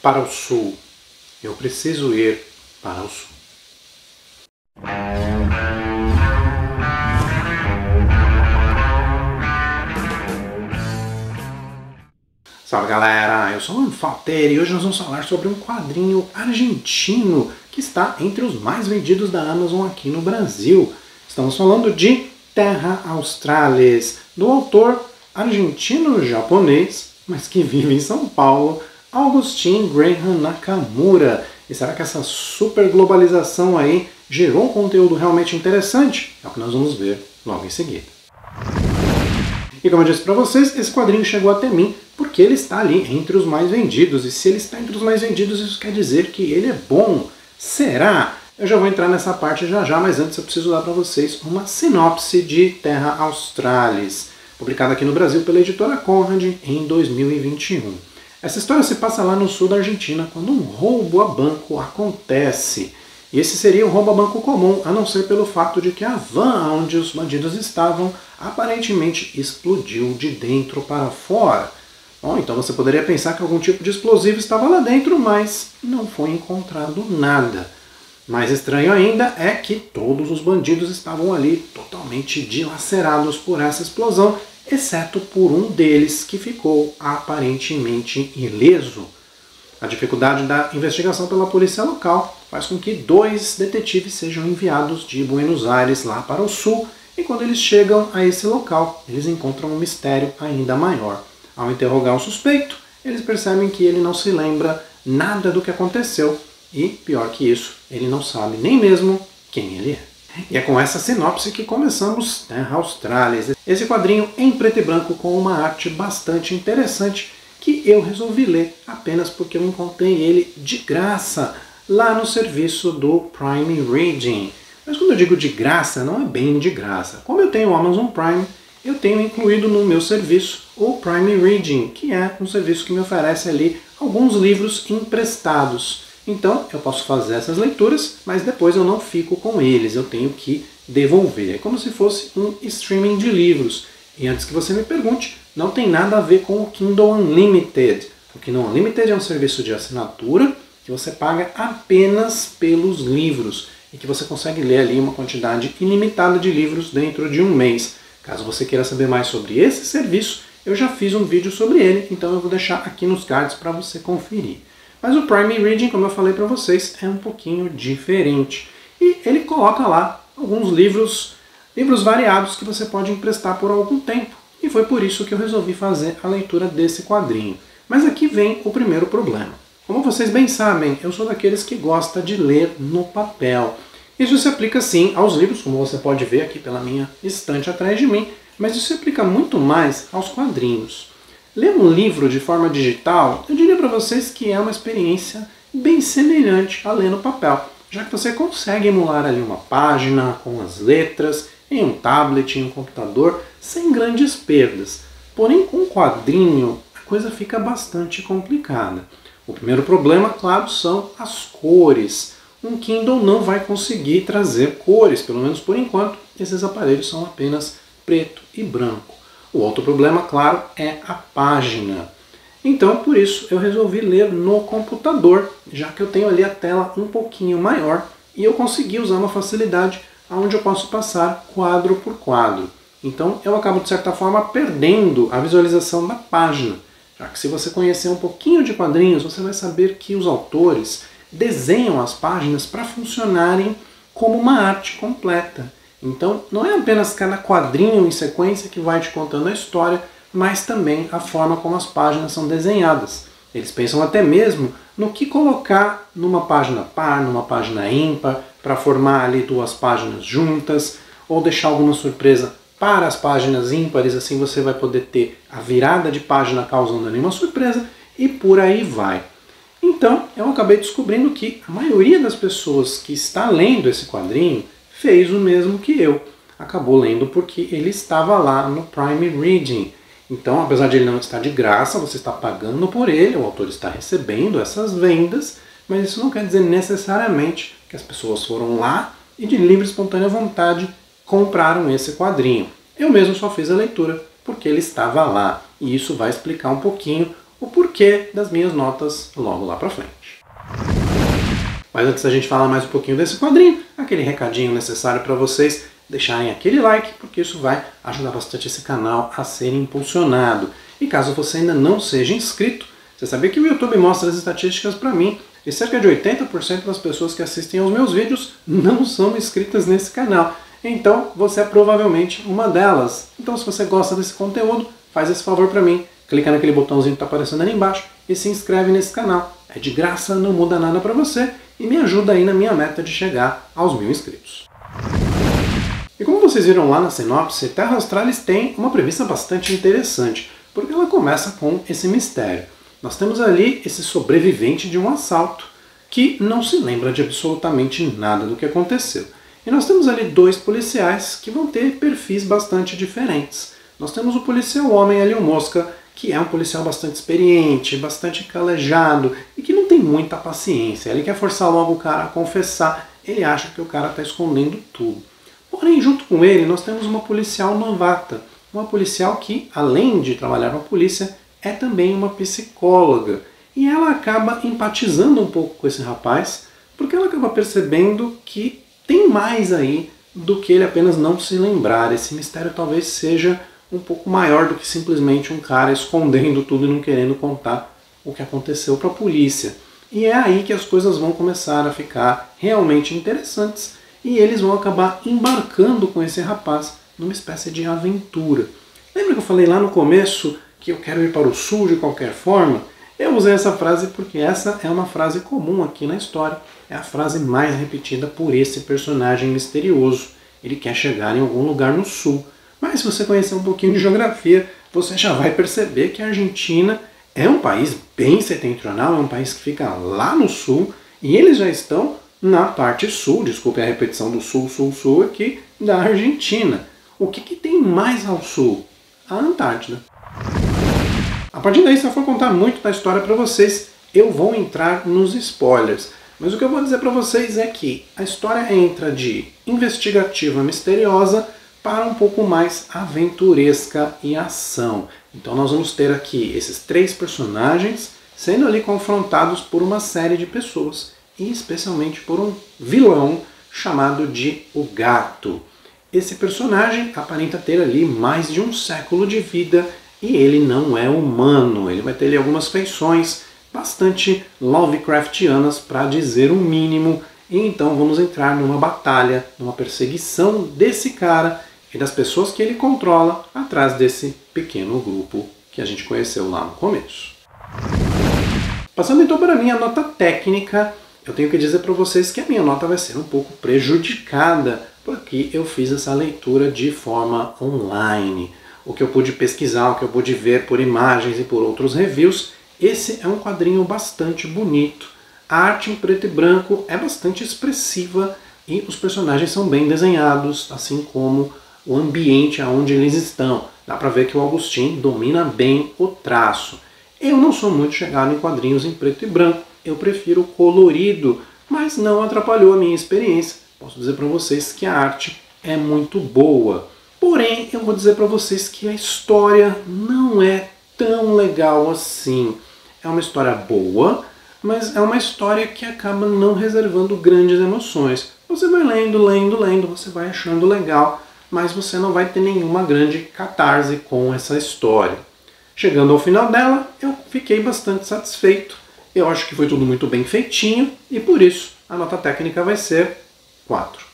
para o sul. Eu preciso ir para o sul. Salve galera, eu sou o Falter e hoje nós vamos falar sobre um quadrinho argentino que está entre os mais vendidos da Amazon aqui no Brasil. Estamos falando de Terra Australis, do autor argentino-japonês, mas que vive em São Paulo, Augustin Graham Nakamura. E será que essa super globalização aí gerou um conteúdo realmente interessante? É o que nós vamos ver logo em seguida. E como eu disse para vocês, esse quadrinho chegou até mim porque ele está ali entre os mais vendidos. E se ele está entre os mais vendidos, isso quer dizer que ele é bom. Será? Eu já vou entrar nessa parte já, mas antes eu preciso dar para vocês uma sinopse de Terra Australis, publicada aqui no Brasil pela editora Conrad em 2021. Essa história se passa lá no sul da Argentina, quando um roubo a banco acontece. E esse seria um roubo a banco comum, a não ser pelo fato de que a van onde os bandidos estavam aparentemente explodiu de dentro para fora. Bom, então você poderia pensar que algum tipo de explosivo estava lá dentro, mas não foi encontrado nada. Mais estranho ainda é que todos os bandidos estavam ali totalmente dilacerados por essa explosão, exceto por um deles que ficou aparentemente ileso. A dificuldade da investigação pela polícia local faz com que 2 detetives sejam enviados de Buenos Aires lá para o sul, e quando eles chegam a esse local, eles encontram um mistério ainda maior. Ao interrogar o suspeito, eles percebem que ele não se lembra nada do que aconteceu, e, pior que isso, ele não sabe nem mesmo quem ele é. E é com essa sinopse que começamos Terra Australis, esse quadrinho em preto e branco com uma arte bastante interessante que eu resolvi ler apenas porque eu encontrei ele de graça lá no serviço do Prime Reading. Mas quando eu digo de graça, não é bem de graça. Como eu tenho o Amazon Prime, eu tenho incluído no meu serviço o Prime Reading, que é um serviço que me oferece ali alguns livros emprestados. Então eu posso fazer essas leituras, mas depois eu não fico com eles, eu tenho que devolver. É como se fosse um streaming de livros. E antes que você me pergunte, não tem nada a ver com o Kindle Unlimited. O Kindle Unlimited é um serviço de assinatura que você paga apenas pelos livros e que você consegue ler ali uma quantidade ilimitada de livros dentro de um mês. Caso você queira saber mais sobre esse serviço, eu já fiz um vídeo sobre ele, então eu vou deixar aqui nos cards para você conferir. Mas o Prime Reading, como eu falei para vocês, é um pouquinho diferente. E ele coloca lá alguns livros variados que você pode emprestar por algum tempo. E foi por isso que eu resolvi fazer a leitura desse quadrinho. Mas aqui vem o primeiro problema. Como vocês bem sabem, eu sou daqueles que gosta de ler no papel. Isso se aplica sim aos livros, como você pode ver aqui pela minha estante atrás de mim, mas isso se aplica muito mais aos quadrinhos. Ler um livro de forma digital, eu diria para vocês que é uma experiência bem semelhante a ler no papel, já que você consegue emular ali uma página com as letras, em um tablet, em um computador, sem grandes perdas. Porém, com um quadrinho, a coisa fica bastante complicada. O primeiro problema, claro, são as cores. Um Kindle não vai conseguir trazer cores, pelo menos por enquanto, esses aparelhos são apenas preto e branco. O outro problema, claro, é a página. Então, por isso, eu resolvi ler no computador, já que eu tenho ali a tela um pouquinho maior e eu consegui usar uma facilidade onde eu posso passar quadro por quadro. Então, eu acabo, de certa forma, perdendo a visualização da página, já que se você conhecer um pouquinho de quadrinhos, você vai saber que os autores desenham as páginas para funcionarem como uma arte completa. Então, não é apenas cada quadrinho em sequência que vai te contando a história, mas também a forma como as páginas são desenhadas. Eles pensam até mesmo no que colocar numa página par, numa página ímpar, para formar ali 2 páginas juntas, ou deixar alguma surpresa para as páginas ímpares, assim você vai poder ter a virada de página causando ali uma surpresa, e por aí vai. Então, eu acabei descobrindo que a maioria das pessoas que está lendo esse quadrinho fez o mesmo que eu. Acabou lendo porque ele estava lá no Prime Reading. Então, apesar de ele não estar de graça, você está pagando por ele, o autor está recebendo essas vendas, mas isso não quer dizer necessariamente que as pessoas foram lá e de livre e espontânea vontade compraram esse quadrinho. Eu mesmo só fiz a leitura porque ele estava lá, e isso vai explicar um pouquinho o porquê das minhas notas logo lá pra frente. Mas antes da gente falar mais um pouquinho desse quadrinho, aquele recadinho necessário para vocês deixarem aquele like, porque isso vai ajudar bastante esse canal a ser impulsionado. E caso você ainda não seja inscrito, você sabia que o YouTube mostra as estatísticas para mim, e cerca de 80% das pessoas que assistem aos meus vídeos não são inscritas nesse canal. Então você é provavelmente uma delas. Então se você gosta desse conteúdo, faz esse favor para mim, clica naquele botãozinho que está aparecendo ali embaixo e se inscreve nesse canal. É de graça, não muda nada para você e me ajuda aí na minha meta de chegar aos 1000 inscritos. E como vocês viram lá na sinopse, Terra Australis tem uma premissa bastante interessante, porque ela começa com esse mistério. Nós temos ali esse sobrevivente de um assalto que não se lembra de absolutamente nada do que aconteceu. E nós temos ali dois policiais que vão ter perfis bastante diferentes. Nós temos o policial homem ali, o Mosca, que é um policial bastante experiente, bastante calejado e que não tem muita paciência. Ele quer forçar logo o cara a confessar, ele acha que o cara está escondendo tudo. Porém, junto com ele, nós temos uma policial novata, uma policial que, além de trabalhar na polícia, é também uma psicóloga. E ela acaba empatizando um pouco com esse rapaz, porque ela acaba percebendo que tem mais aí do que ele apenas não se lembrar. Esse mistério talvez seja um pouco maior do que simplesmente um cara escondendo tudo e não querendo contar o que aconteceu para a polícia. E é aí que as coisas vão começar a ficar realmente interessantes e eles vão acabar embarcando com esse rapaz numa espécie de aventura. Lembra que eu falei lá no começo que eu quero ir para o sul de qualquer forma? Eu usei essa frase porque essa é uma frase comum aqui na história. É a frase mais repetida por esse personagem misterioso. Ele quer chegar em algum lugar no sul. Mas se você conhecer um pouquinho de geografia, você já vai perceber que a Argentina é um país bem setentrional, é um país que fica lá no sul, e eles já estão na parte sul, desculpe a repetição do sul, sul, sul aqui, da Argentina. O que tem mais ao sul? A Antártida. A partir daí, se eu for contar muito da história para vocês, eu vou entrar nos spoilers. Mas o que eu vou dizer para vocês é que a história entra de investigativa misteriosa para um pouco mais aventuresca e ação. Então nós vamos ter aqui esses três personagens sendo ali confrontados por uma série de pessoas, e especialmente por um vilão chamado de O Gato. Esse personagem aparenta ter ali mais de um século de vida e ele não é humano, ele vai ter ali algumas feições bastante Lovecraftianas, para dizer o mínimo, e então vamos entrar numa batalha, numa perseguição desse cara e das pessoas que ele controla atrás desse pequeno grupo que a gente conheceu lá no começo. Passando então para a minha nota técnica, eu tenho que dizer para vocês que a minha nota vai ser um pouco prejudicada, porque eu fiz essa leitura de forma online. O que eu pude pesquisar, o que eu pude ver por imagens e por outros reviews, esse é um quadrinho bastante bonito. A arte em preto e branco é bastante expressiva e os personagens são bem desenhados, assim como o ambiente aonde eles estão. Dá pra ver que o Agustin domina bem o traço. Eu não sou muito chegado em quadrinhos em preto e branco, eu prefiro colorido, mas não atrapalhou a minha experiência. Posso dizer para vocês que a arte é muito boa. Porém, eu vou dizer para vocês que a história não é tão legal assim. É uma história boa, mas é uma história que acaba não reservando grandes emoções. Você vai lendo, lendo, lendo, você vai achando legal, mas você não vai ter nenhuma grande catarse com essa história. Chegando ao final dela, eu fiquei bastante satisfeito. Eu acho que foi tudo muito bem feitinho e por isso a nota técnica vai ser 4.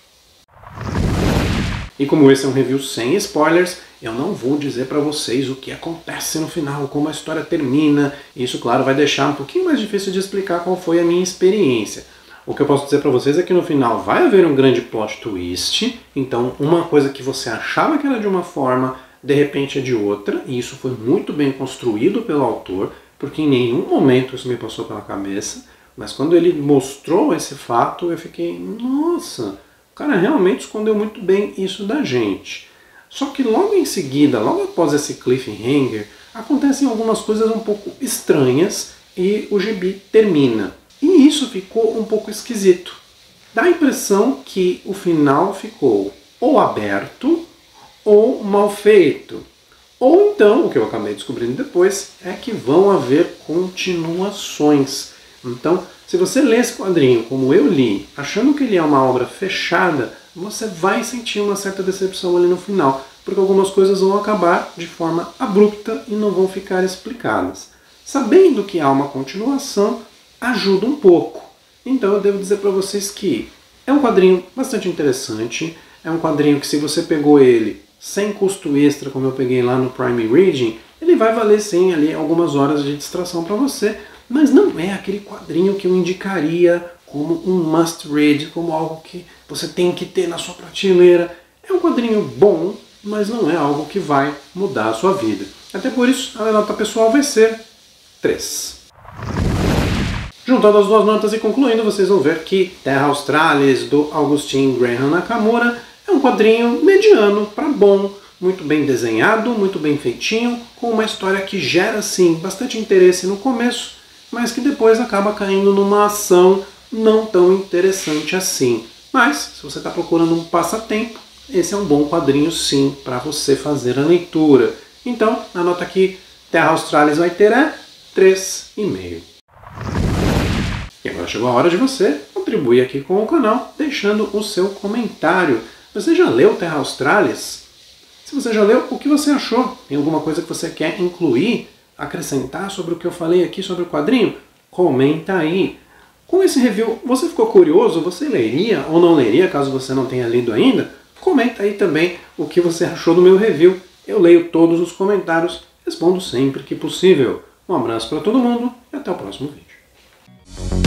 E como esse é um review sem spoilers, eu não vou dizer para vocês o que acontece no final, como a história termina. Isso, claro, vai deixar um pouquinho mais difícil de explicar qual foi a minha experiência. O que eu posso dizer para vocês é que no final vai haver um grande plot twist. Então, uma coisa que você achava que era de uma forma, de repente é de outra. E isso foi muito bem construído pelo autor, porque em nenhum momento isso me passou pela cabeça. Mas quando ele mostrou esse fato, eu fiquei, nossa, o cara realmente escondeu muito bem isso da gente. Só que logo em seguida, logo após esse cliffhanger, acontecem algumas coisas um pouco estranhas e o gibi termina. E isso ficou um pouco esquisito. Dá a impressão que o final ficou ou aberto ou mal feito. Ou então, o que eu acabei descobrindo depois, é que vão haver continuações. Então, se você lê esse quadrinho como eu li, achando que ele é uma obra fechada, você vai sentir uma certa decepção ali no final, porque algumas coisas vão acabar de forma abrupta e não vão ficar explicadas. Sabendo que há uma continuação, ajuda um pouco. Então eu devo dizer para vocês que é um quadrinho bastante interessante, é um quadrinho que se você pegou ele sem custo extra, como eu peguei lá no Prime Reading, ele vai valer sim ali algumas horas de distração para você, mas não é aquele quadrinho que eu indicaria como um must read, como algo que você tem que ter na sua prateleira. É um quadrinho bom, mas não é algo que vai mudar a sua vida. Até por isso, a nota pessoal vai ser 3. Juntando as duas notas e concluindo, vocês vão ver que Terra Australis, do Augustin Graham Nakamura, é um quadrinho mediano para bom, muito bem desenhado, muito bem feitinho, com uma história que gera, sim, bastante interesse no começo, mas que depois acaba caindo numa ação não tão interessante assim. Mas, se você está procurando um passatempo, esse é um bom quadrinho, sim, para você fazer a leitura. Então, a nota que Terra Australis vai ter é 3,5. E agora chegou a hora de você contribuir aqui com o canal, deixando o seu comentário. Você já leu Terra Australis? Se você já leu, o que você achou? Tem alguma coisa que você quer incluir, acrescentar sobre o que eu falei aqui sobre o quadrinho? Comenta aí. Com esse review, você ficou curioso? Você leria ou não leria, caso você não tenha lido ainda? Comenta aí também o que você achou do meu review. Eu leio todos os comentários, respondo sempre que possível. Um abraço para todo mundo e até o próximo vídeo.